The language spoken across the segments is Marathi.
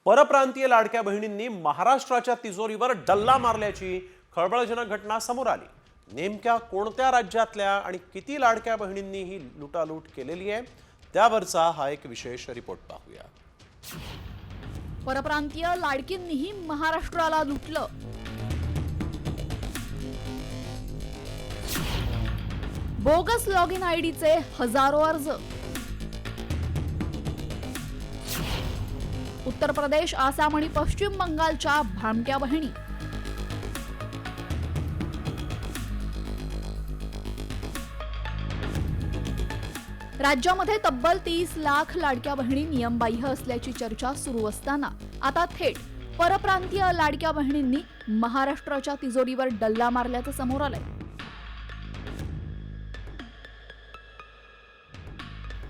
परप्रांतीय लाडक्या बहिणींनी महाराष्ट्राच्या तिजोरीवर डल्ला मारल्याची खळबळजनक घटना समोर आली। नेमक्या कोणत्या राज्यातल्या आणि किती लाडक्या बहिणींनी ही लुटालूट केलेली आहे त्यावरचा हा एक विशेष रिपोर्ट पाहूया। परप्रांतीय लाडकींनीही महाराष्ट्राला लुटलं। बोगस लॉगिन आयडीचे हजारो अर्ज। उत्तर प्रदेश, आसाम आणि पश्चिम बंगालच्या भामट्या बहिणी। राज्यामध्ये तब्बल 30 लाख लाडक्या बहिणी नियमबाह्य असल्याची चर्चा सुरू असताना आता थेट परप्रांतीय लाडक्या बहिणींनी महाराष्ट्राच्या तिजोरीवर डल्ला मारल्याचं समोर आलंय।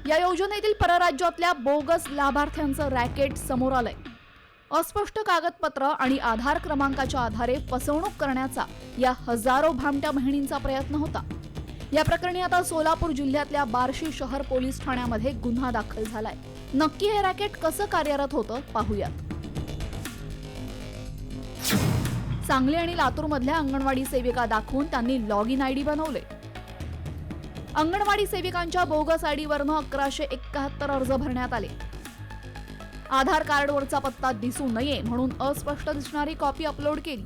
या योजनेतील परराज्यातल्या बोगस लाभार्थ्यांचं रॅकेट समोर आलंय। अस्पष्ट कागदपत्र आणि आधार क्रमांकाच्या आधारे फसवणूक करण्याचा या हजारो भामट्या बहिणींचा प्रयत्न होता। या प्रकरणी आता सोलापूर जिल्ह्यातल्या बार्शी शहर पोलीस ठाण्यामध्ये गुन्हा दाखल झालाय। नक्की हे रॅकेट कसं कार्यरत होतं पाहूयात। सांगली आणि लातूर मधल्या अंगणवाडी सेविका दाखवून त्यांनी लॉग इन आयडी बनवले। अंगणवाडी सेविकांच्या बोगस आयडीवरनं 1171 अर्ज भरण्यात आले। आधार कार्डवरचा पत्ता दिसू नये म्हणून अस्पष्ट दिसणारी कॉपी अपलोड केली।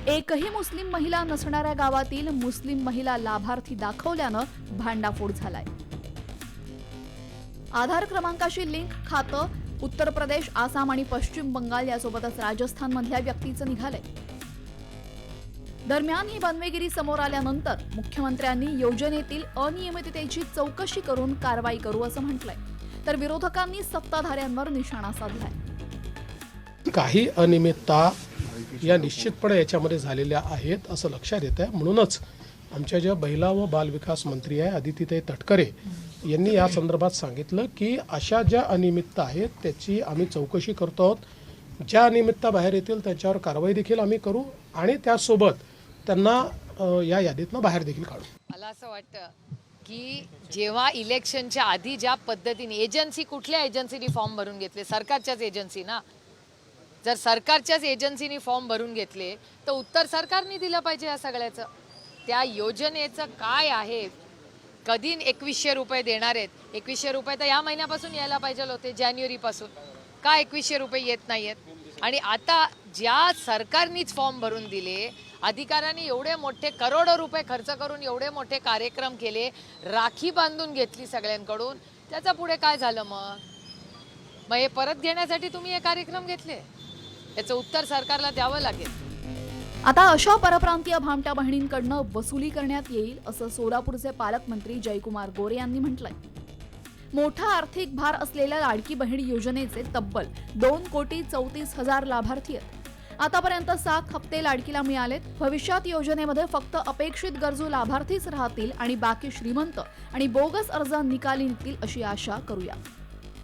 एकही मुस्लिम महिला नसणाऱ्या गावातील मुस्लिम महिला लाभार्थी दाखवल्यानं भांडाफोड झालाय। आधार क्रमांकाशी लिंक खातं उत्तर प्रदेश, आसाम आणि पश्चिम बंगाल यासोबतच राजस्थान मधल्या व्यक्तीचं निघालंय। दरम्यान ही बनवेगिरी समोर आल्यानंतर मुख्यमंत्र्यांनी योजनेतील अनियमिततेची चौकशी करून कारवाई करू असं म्हटलंय, तर विरोधकांनी सत्ताधाऱ्यांवर निशाणा साधलाय। काही अनियमितता या निश्चितपणे याच्यामध्ये झालेल्या आहेत असं लक्षात येत आहे। म्हणूनच आमच्या ज्या महिला व बालविकास मंत्री आहे अदितीताई तटकरे यांनी या संदर्भात सांगितलं की अशा ज्या अनियमितता आहेत त्याची आम्ही चौकशी करतो आहोत। ज्या अनियमितता बाहेर येतील त्याच्यावर कारवाई देखील आम्ही करू आणि त्यासोबत त्यांना या यादीतनं बाहेर देखील काढू। मला असं वाटतं की जेव्हा इलेक्शनच्या आधी ज्या पद्धतीने एजन्सी, कुठल्या एजन्सीनी फॉर्म भरून घेतले? सरकारच्याच एजन्सी ना। जर सरकारच्याच एजन्सीनी फॉर्म भरून घेतले तर उत्तर सरकारने दिलं पाहिजे या सगळ्याचं। त्या योजनेचं काय आहे, कधी 2100 रुपये देणार आहेत? 2100 रुपये तर या महिन्यापासून यायला पाहिजे होते, जानेवारीपासून। का 2100 रुपये येत नाहीयेत? आणि आता ज्या सरकारनीच फॉर्म भरून दिले, अधिकाऱ्यांनी एवढे मोठे करोडो रुपये खर्च करून एवढे मोठे कार्यक्रम केले, राखी बांधून घेतली सगळ्यांकडून, त्याचा पुढे काय झालं? मग हे परत घेण्यासाठी तुम्ही हे कार्यक्रम घेतले, याचं उत्तर सरकारला द्यावं लागेल। आता अशा परप्रांतीय भामट्या बहिणींकडनं वसुली करण्यात येईल असं सोलापूरचे पालकमंत्री जयकुमार गोरे यांनी म्हटलंय। मोठा आर्थिक भार असलेल्या लाडकी बहीण योजनेचे तब्बल 2,34,00,000 लाभार्थी आहेत। आतापर्यंत 7 हप्ते लाडकीला मिळालेत। भविष्यात योजनेमध्ये फक्त अपेक्षित गरजू लाभार्थीच राहतील आणि बाकी श्रीमंत आणि बोगस अर्ज निकाली निघतील अशी आशा करूया।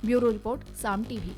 ब्युरो रिपोर्ट, साम टीव्ही।